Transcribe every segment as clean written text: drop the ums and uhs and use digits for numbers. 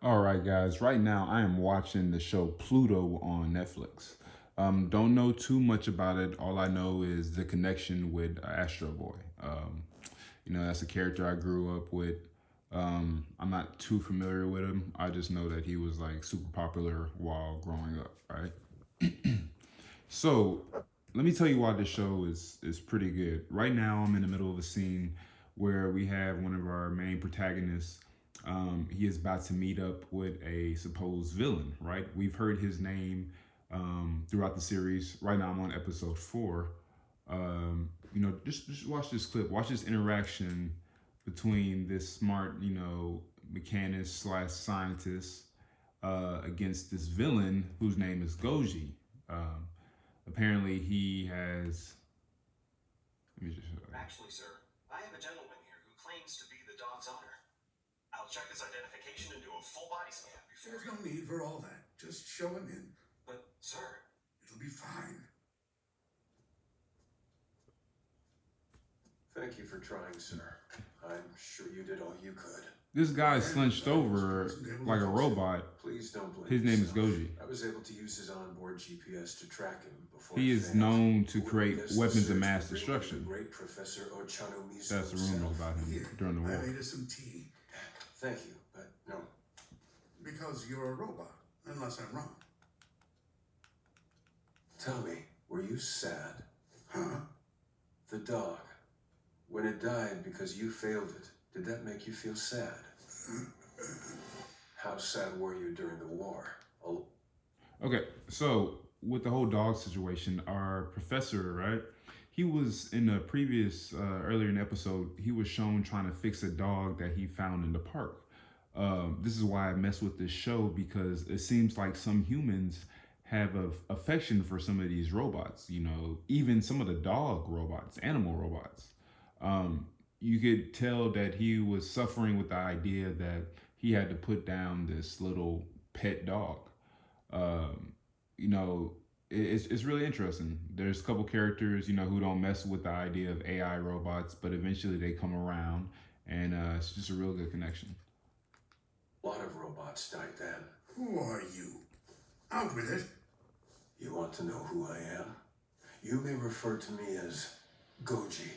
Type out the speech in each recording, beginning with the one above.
All right, guys. Right now, I am watching the show Pluto on Netflix. Don't know too much about it. All I know is the connection with Astro Boy. That's a character I grew up with. I'm not too familiar with him. I just know that he was like super popular while growing up, right? So, let me tell you why this show is pretty good. Right now, I'm in the middle of a scene where we have one of our main protagonists. He is about to meet up with a supposed villain, right? We've heard his name throughout the series. Right now, I'm on episode 4. Just watch this clip. Watch this interaction between this smart, mechanist slash scientist against this villain whose name is Goji. Um, Apparently, he has. Let me just. Actually, sir, I have a gentleman here who claims to be the dog's owner. I'll check his identification and do a full body scan before. There's no need for all that. Just show him in. But, sir. It'll be fine. Thank you for trying, sir. I'm sure you did all you could. This guy slunched over like a robot. Please don't blame His name is yourself. Goji. I was able to use his onboard GPS to track him before He it is failed. known to Whoever create guessed weapons the of search mass would bring destruction. The great Professor Ochano Mizu That's the himself. rumors about him Here, during the I war. made us some tea. Thank you, but no. Because you're a robot, unless I'm wrong. Tell me, were you sad? Huh? The dog. When it died because you failed it, did that make you feel sad? How sad were you during the war? Oh. Okay, so with the whole dog situation, our professor, right? He was in a previous, earlier in the episode, he was shown trying to fix a dog that he found in the park. This is why I mess with this show because it seems like some humans have a affection for some of these robots, even some of the dog robots, animal robots. You could tell that he was suffering with the idea that he had to put down this little pet dog. Um, you know, it's really interesting. There's a couple characters, who don't mess with the idea of AI robots, but eventually they come around, and it's just a real good connection. A lot of robots died then. Who are you? Out with it. You want to know who I am? You may refer to me as Goji.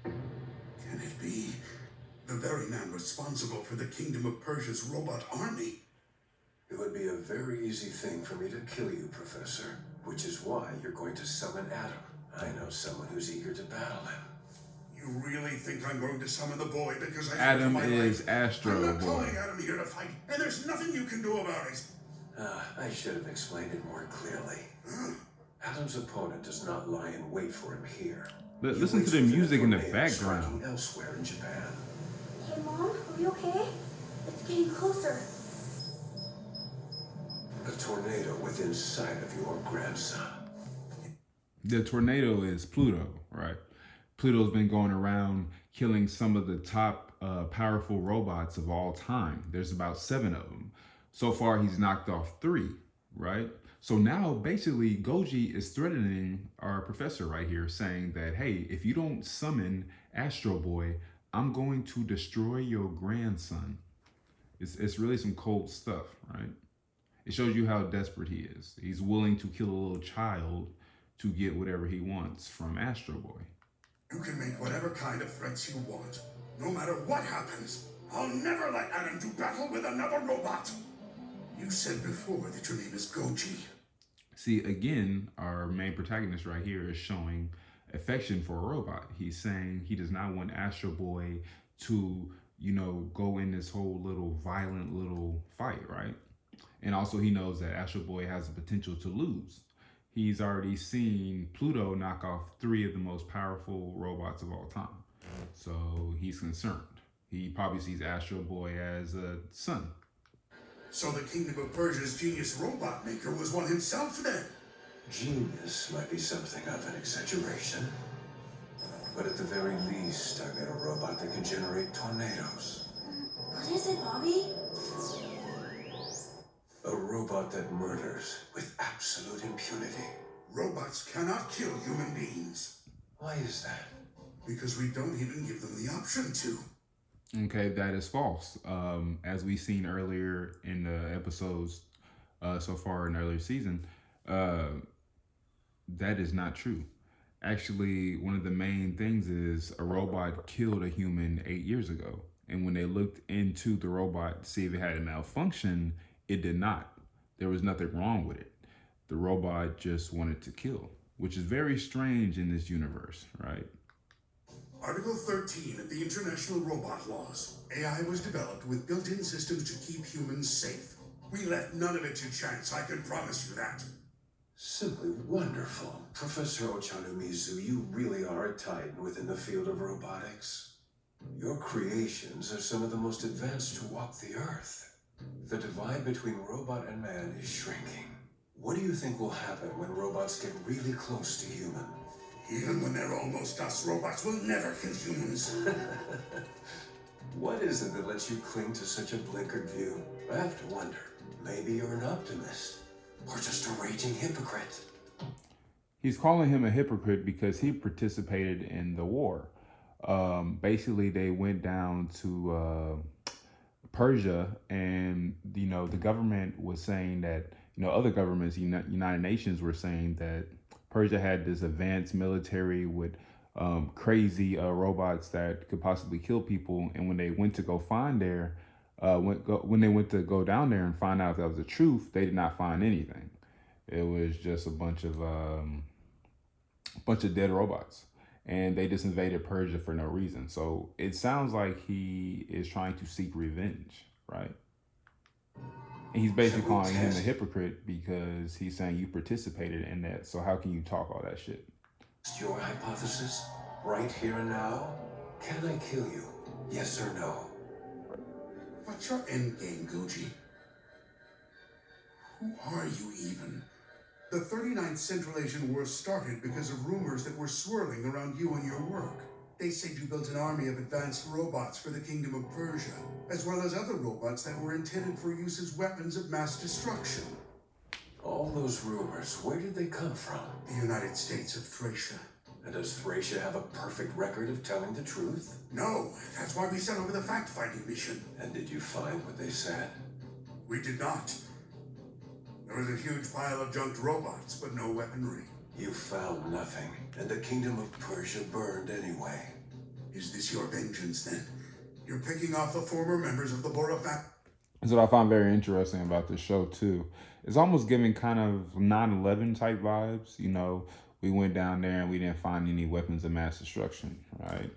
Can it be the very man responsible for the Kingdom of Persia's robot army? It would be a very easy thing for me to kill you, Professor, which is why you're going to summon Adam. I know someone who's eager to battle him. You really think I'm going to summon the boy because I Adam saved my is life? Astro I'm not Boy. calling Adam here to fight, and there's nothing you can do about it. I should have explained it more clearly. Adam's opponent does not lie in wait for him here. Listen to the music in the background. Elsewhere in Japan. Hey, Mom, are we okay? It's getting closer. A tornado within sight of your grandson. The tornado is Pluto, right? Pluto's been going around killing some of the top powerful robots of all time. There's about 7 of them. So far, he's knocked off 3, right? So now, basically, Goji is threatening our professor right here, saying that, hey, if you don't summon Astro Boy, I'm going to destroy your grandson. It's really some cold stuff, right? It shows you how desperate he is. He's willing to kill a little child to get whatever he wants from Astro Boy. You can make whatever kind of threats you want. No matter what happens, I'll never let Adam do battle with another robot. You said before that your name is Goji. See, again, our main protagonist right here is showing affection for a robot. He's saying he does not want Astro Boy to, go in this whole little violent little fight, right? And also he knows that Astro Boy has the potential to lose. He's already seen Pluto knock off 3 of the most powerful robots of all time. So he's concerned. He probably sees Astro Boy as a son. So the Kingdom of Persia's genius robot maker was one himself then? Genius might be something of an exaggeration. But at the very least, I made a robot that can generate tornadoes. What is it, Bobby? A robot that murders with absolute impunity. Robots cannot kill human beings. Why is that? Because we don't even give them the option to. Okay, that is false. As we seen earlier in the episodes so far in the earlier season, uh, that is not true. Actually, one of the main things is a robot killed a human 8 years ago. And when they looked into the robot to see if it had a malfunction, it did not. There was nothing wrong with it. The robot just wanted to kill, which is very strange in this universe, right? Article 13 of the International Robot Laws. AI was developed with built-in systems to keep humans safe. We left none of it to chance, I can promise you that. Simply wonderful. Professor Ochanomizu, you really are a titan within the field of robotics. Your creations are some of the most advanced to walk the earth. The divide between robot and man is shrinking. What do you think will happen when robots get really close to human? Even when they're almost us, robots will never kill humans. What is it that lets you cling to such a blinkered view? I have to wonder. Maybe you're an optimist. Or just a raging hypocrite. He's calling him a hypocrite because he participated in the war. Basically, they went down to Persia, and the government was saying that other governments, United Nations, were saying that Persia had this advanced military with crazy robots that could possibly kill people. And when they went to go find there, when they went to go down there and find out if that was the truth, they did not find anything. It was just a bunch of dead robots, and they just invaded Persia for no reason. So it sounds like he is trying to seek revenge, right? And he's basically calling him a hypocrite because he's saying you participated in that. So how can you talk all that shit? Your hypothesis, right here and now? Can I kill you? Yes or no? What's your endgame, Goji? Who are you even? The 39th Central Asian War started because of rumors that were swirling around you and your work. They said you built an army of advanced robots for the Kingdom of Persia, as well as other robots that were intended for use as weapons of mass destruction. All those rumors, where did they come from? The United States of Thracia. And does Thracia have a perfect record of telling the truth? No, that's why we sent over the fact-finding mission. And did you find what they said? We did not. There was a huge pile of junked robots, but no weaponry. You found nothing, and the Kingdom of Persia burned anyway. Is this your vengeance, then? You're picking off the former members of the Bora fact? That's what I find very interesting about this show, too. It's almost giving kind of 9/11 type vibes. We went down there and we didn't find any weapons of mass destruction, right?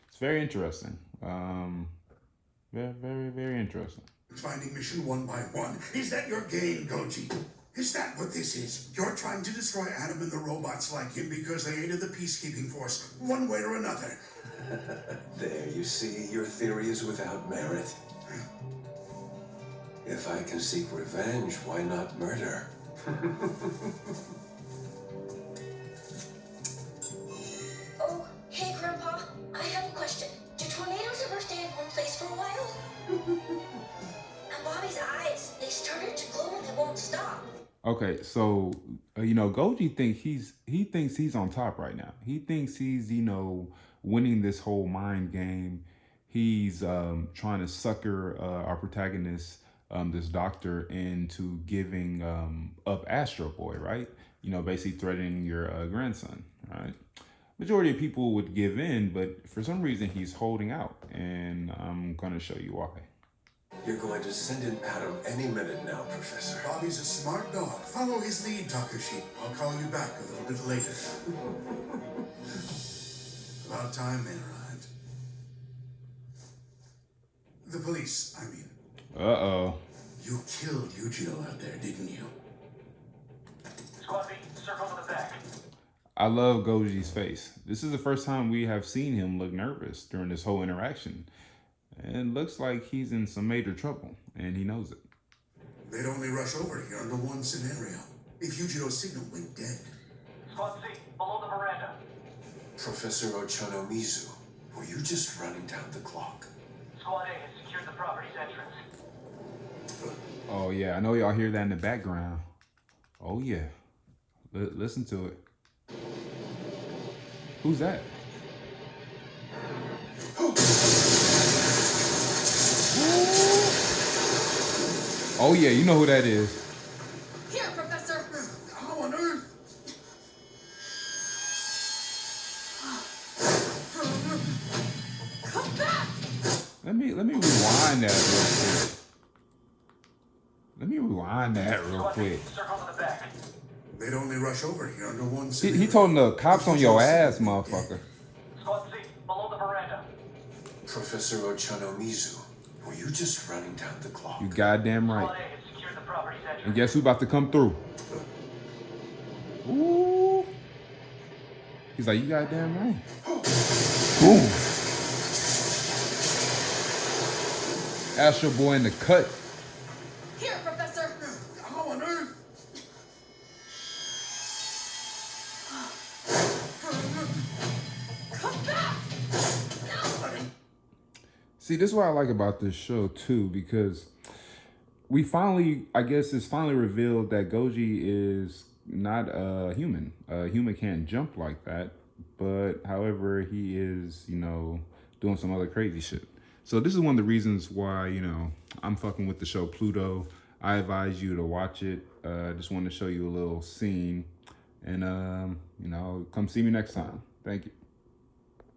It's very interesting. Very, very, very interesting. Finding mission one by one. Is that your game, Goji? Is that what this is? You're trying to destroy Adam and the robots like him because they aided the peacekeeping force, one way or another. There, you see, your theory is without merit. If I can seek revenge, why not murder? Oh, hey, Grandpa. I have a question. Do tornadoes ever stay in one place for a while? And Bobby's eyes, they started to glow and they won't stop. Okay, so Goji thinks he's on top right now. He thinks he's winning this whole mind game. He's trying to sucker our protagonist, this doctor, into giving up Astro Boy, right? Basically threatening your grandson, right? Majority of people would give in, but for some reason he's holding out, and I'm gonna show you why. You're going to send in Adam any minute now, Professor. Bobby's a smart dog. Follow his lead, Takashi. I'll call you back a little bit later. About time they arrived. The police, I mean. Uh-oh. You killed Yujiro out there, didn't you? Squad B, circle to the back. I love Goji's face. This is the first time we have seen him look nervous during this whole interaction. And it looks like he's in some major trouble, and he knows it. They'd only rush over here under one scenario. If Yujiro's signal went dead. Squad C, below the veranda. Professor Ochanomizu, were you just running down the clock? Squad A has secured the property's entrance. Oh, yeah, I know y'all hear that in the background. Oh, yeah. Listen to it. Who's that? Oh yeah, you know who that is. Here, Professor. How on earth? Come back. Let me rewind that real quick. Let me rewind that real quick. Circle to the back. They'd only rush over here under one He scenario. told the cops on your ass, motherfucker. Squad C, below the veranda. Professor Ochanomizu, were you just running down the clock? You goddamn Squad right. A has secured the property's entrance. And guess who about to come through? Ooh. He's like, you goddamn right. Boom. Astro Boy in the cut. Here, Professor. How on earth? Come back. No. See, this is what I like about this show too, because we finally, I guess it's finally revealed that Goji is not a human. A human can't jump like that, but however, he is, you know, doing some other crazy shit. So this is one of the reasons why, you know, I'm fucking with the show Pluto. I advise you to watch it. Just wanted to show you a little scene, and you know, come see me next time. Thank you.